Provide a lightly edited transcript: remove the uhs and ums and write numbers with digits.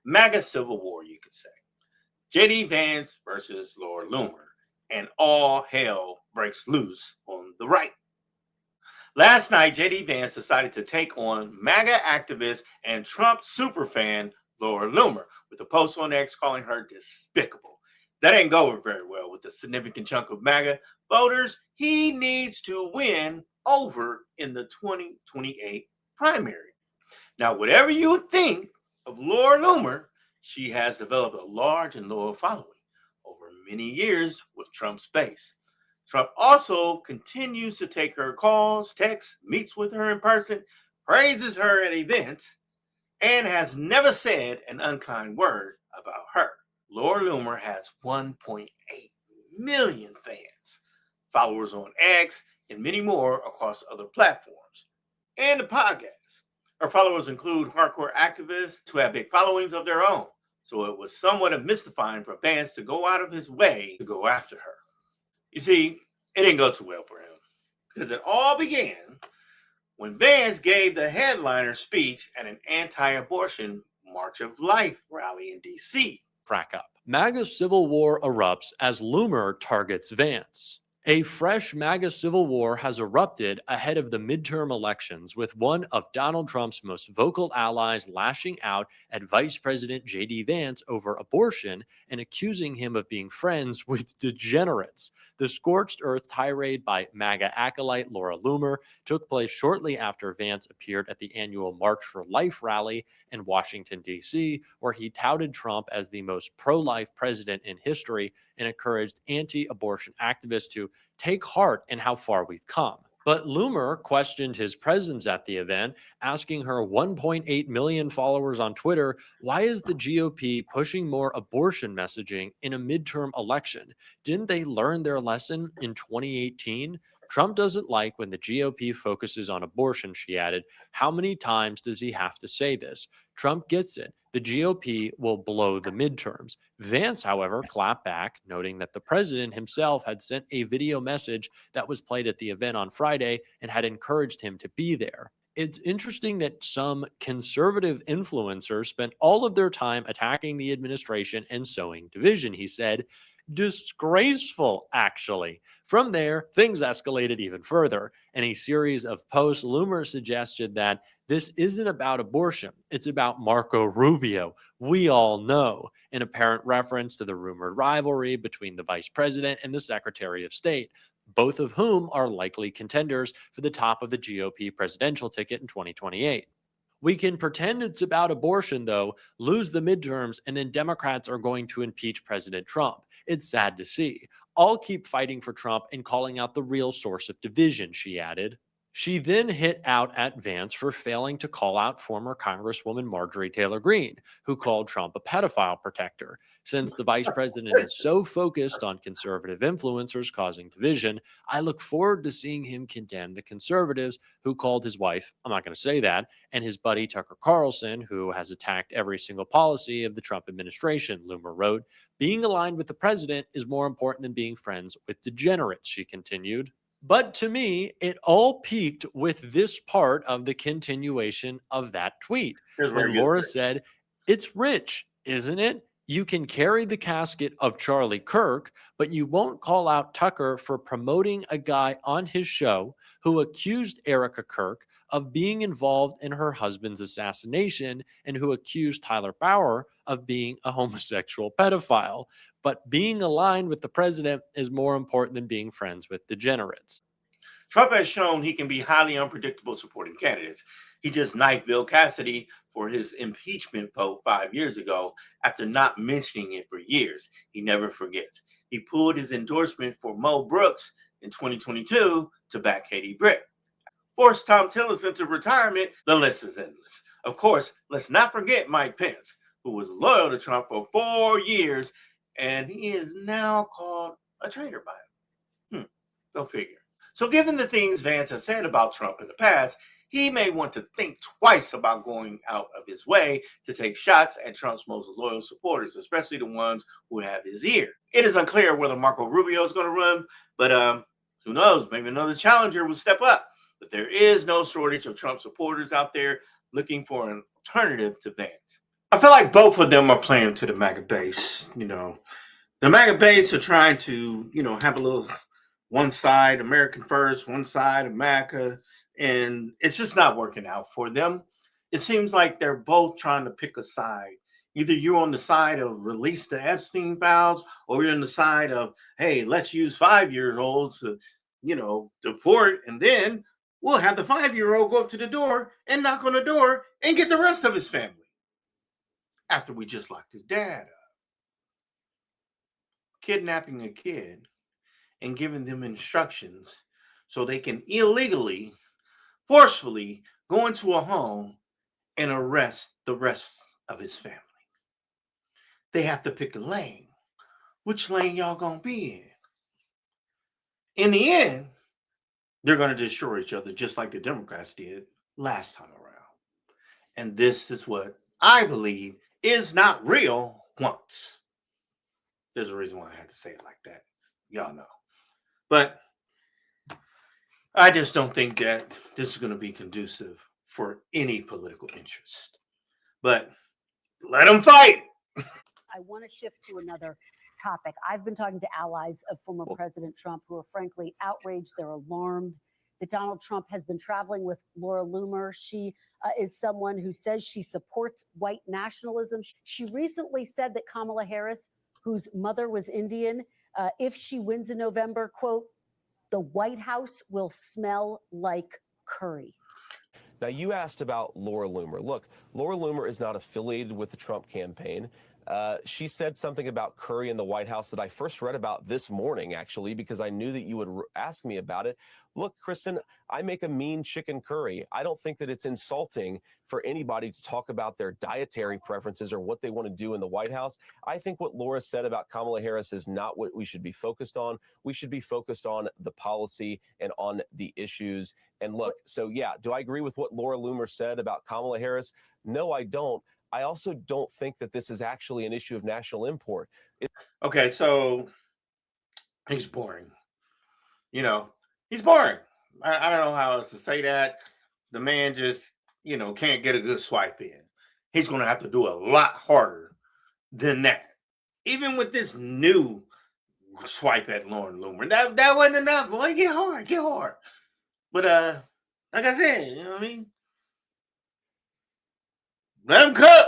MAGA civil war, you could say. J.D. Vance versus Laura Loomer, and all hell breaks loose on the right. Last night, J.D. Vance decided to take on MAGA activist and Trump superfan Laura Loomer with a post on X calling her despicable. That didn't go over very well with a significant chunk of MAGA voters he needs to win over in the 2028 primary. Now, whatever you think of Laura Loomer, she has developed a large and loyal following over many years with Trump's base. Trump also continues to take her calls, texts, meets with her in person, praises her at events, and has never said an unkind word about her. Laura Loomer has 1.8 million fans, followers on X, and many more across other platforms, and the podcast. Her followers include hardcore activists who have big followings of their own, so it was somewhat mystifying for Vance to go out of his way to go after her. You see, it didn't go too well for him, because it all began when Vance gave the headliner speech at an anti-abortion March of Life rally in D.C. Crack up. MAGA civil war erupts as Loomer targets Vance. A fresh MAGA civil war has erupted ahead of the midterm elections, with one of Donald Trump's most vocal allies lashing out at Vice President J.D. Vance over abortion and accusing him of being friends with degenerates. The scorched earth tirade by MAGA acolyte Laura Loomer took place shortly after Vance appeared at the annual March for Life rally in Washington, D.C., where he touted Trump as the most pro-life president in history and encouraged anti-abortion activists to take heart in how far we've come. But Loomer questioned his presence at the event, asking her 1.8 million followers on Twitter, why is the GOP pushing more abortion messaging in a midterm election? Didn't they learn their lesson in 2018? Trump doesn't like when the GOP focuses on abortion, she added. How many times does he have to say this? Trump gets it. The GOP will blow the midterms. Vance, however, clapped back, noting that the president himself had sent a video message that was played at the event on Friday and had encouraged him to be there. It's interesting that some conservative influencers spent all of their time attacking the administration and sowing division, he said. Disgraceful, actually. From there, things escalated even further. In a series of posts, Loomer suggested that this isn't about abortion, it's about Marco Rubio. We all know, an apparent reference to the rumored rivalry between the vice president and the Secretary of State, both of whom are likely contenders for the top of the GOP presidential ticket in 2028. We can pretend it's about abortion, though, lose the midterms, and then Democrats are going to impeach President Trump. It's sad to see. I'll keep fighting for Trump and calling out the real source of division, she added. She then hit out at Vance for failing to call out former Congresswoman Marjorie Taylor Greene, who called Trump a pedophile protector. Since the vice president is so focused on conservative influencers causing division, I look forward to seeing him condemn the conservatives who called his wife, I'm not going to say that, and his buddy Tucker Carlson, who has attacked every single policy of the Trump administration, Loomer wrote. Being aligned with the president is more important than being friends with degenerates, she continued. But to me, it all peaked with this part of the continuation of that tweet. When Laura said, it's rich, isn't it? You can carry the casket of Charlie Kirk, but you won't call out Tucker for promoting a guy on his show who accused Erica Kirk of being involved in her husband's assassination and who accused Tyler Bauer of being a homosexual pedophile. But being aligned with the president is more important than being friends with degenerates. Trump has shown he can be highly unpredictable supporting candidates. He just knifed Bill Cassidy for his impeachment vote 5 years ago after not mentioning it for years. He never forgets. He pulled his endorsement for Mo Brooks in 2022 to back Katie Britt. Forced Tom Tillis into retirement. The list is endless. Of course, let's not forget Mike Pence, who was loyal to Trump for 4 years, and he is now called a traitor by him. Go figure. So given the things Vance has said about Trump in the past, he may want to think twice about going out of his way to take shots at Trump's most loyal supporters, especially the ones who have his ear. It is unclear whether Marco Rubio is going to run, but who knows? Maybe another challenger will step up. But there is no shortage of Trump supporters out there looking for an alternative to Vance. I feel like both of them are playing to the MAGA base. The MAGA base are trying to, have a little one side American first, one side of MAGA, and it's just not working out for them. It seems like they're both trying to pick a side. Either you're on the side of release the Epstein files, or you're on the side of, hey, let's use 5-year-olds to, deport, and then we'll have the 5-year-old go up to the door and knock on the door and get the rest of his family after we just locked his dad up. Kidnapping a kid and giving them instructions so they can illegally, forcefully go into a home and arrest the rest of his family. They have to pick a lane. Which lane y'all gonna be in? In the end, they're gonna destroy each other just like the Democrats did last time around. And this is what I believe is not real once. There's a reason why I had to say it like that. Y'all know. But I just don't think that this is going to be conducive for any political interest. But let them fight. I want to shift to another topic. I've been talking to allies of former President Trump who are frankly outraged. They're alarmed that Donald Trump has been traveling with Laura Loomer. She is someone who says she supports white nationalism. She recently said that Kamala Harris, whose mother was Indian, if she wins in November, quote, the White House will smell like curry. Now, you asked about Laura Loomer. Look, Laura Loomer is not affiliated with the Trump campaign. She said something about curry in the White House that I first read about this morning, actually, because I knew that you would ask me about it. Look, Kristen, I make a mean chicken curry. I don't think that it's insulting for anybody to talk about their dietary preferences or what they want to do in the White House. I think what Laura said about Kamala Harris is not what we should be focused on. We should be focused on the policy and on the issues. And look, so yeah, do I agree with what Laura Loomer said about Kamala Harris? No, I don't. I also don't think that this is actually an issue of national import. Okay, so he's boring. He's boring. I don't know how else to say that. The man just, can't get a good swipe in. He's going to have to do a lot harder than that. Even with this new swipe at Lauren Loomer, that wasn't enough. Boy, get hard. But like I said, you know what I mean? Let him cook.